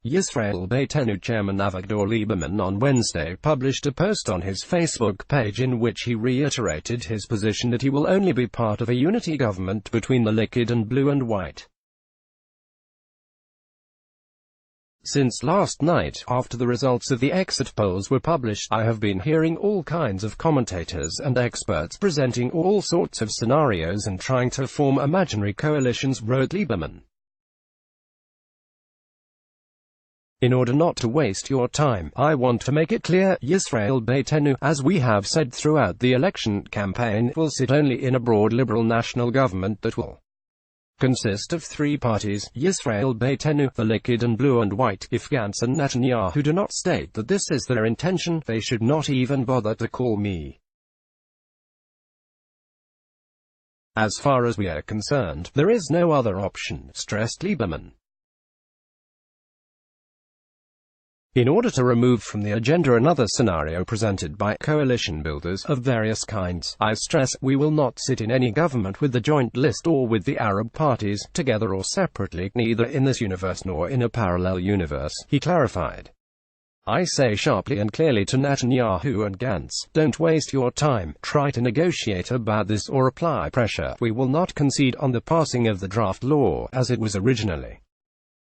Yisrael Beitenu chairman Avigdor Lieberman on Wednesday published a post on his Facebook page in which he reiterated his position that he will only be part of a unity government between the liquid and blue and white. Since last night, after the results of the exit polls were published, I have been hearing all kinds of commentators and experts presenting all sorts of scenarios and trying to form imaginary coalitions, wrote Liberman. In order not to waste your time, I want to make it clear, Yisrael Beitenu, as we have said throughout the election campaign, will sit only in a broad liberal national government that will consist of three parties, Yisrael Beitenu, the liquid and blue and white. If Gantz and Netanyahu do not state that this is their intention, they should not even bother to call me. As far as we are concerned, there is no other option, stressed Lieberman. In order to remove from the agenda another scenario presented by coalition builders of various kinds, I stress, we will not sit in any government with the Joint List or with the Arab parties, together or separately, neither in this universe nor in a parallel universe, he clarified. I say sharply and clearly to Netanyahu and Gantz, don't waste your time, try to negotiate about this or apply pressure. We will not concede on the passing of the draft law, as it was originally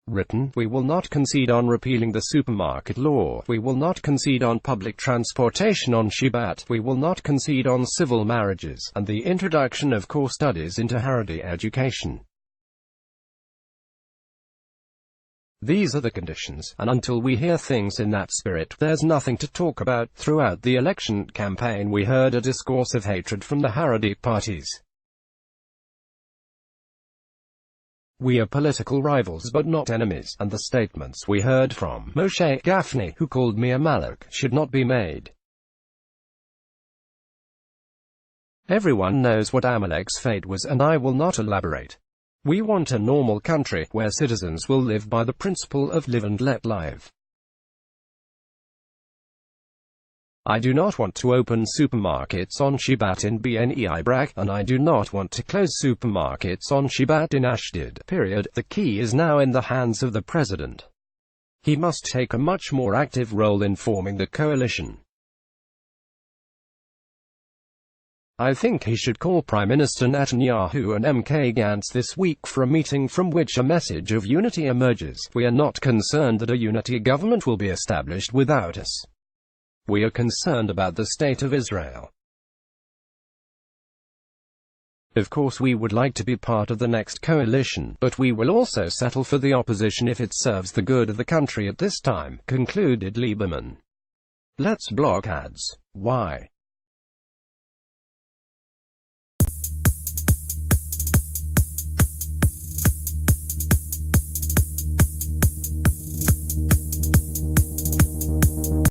written. We will not concede on repealing the supermarket law. We will not concede on public transportation on Shabbat. We will not concede on civil marriages, and the introduction of core studies into Haredi education. These are the conditions, and until we hear things in that spirit, there's nothing to talk about. Throughout the election campaign we heard a discourse of hatred from the Haredi parties. We are political rivals but not enemies, and the statements we heard from Moshe Gafni, who called me a Malak, should not be made. Everyone knows what Amalek's fate was, and I will not elaborate. We want a normal country, where citizens will live by the principle of live and let live. I do not want to open supermarkets on Shabbat in Bnei Brak, and I do not want to close supermarkets on Shabbat in Ashdod. Period. The key is now in the hands of the president. He must take a much more active role in forming the coalition. I think he should call Prime Minister Netanyahu and MK Gantz this week for a meeting from which a message of unity emerges. We are not concerned that a unity government will be established without us. We are concerned about the state of Israel. Of course we would like to be part of the next coalition, but we will also settle for the opposition if it serves the good of the country at this time, concluded Lieberman. Let's block ads. Why?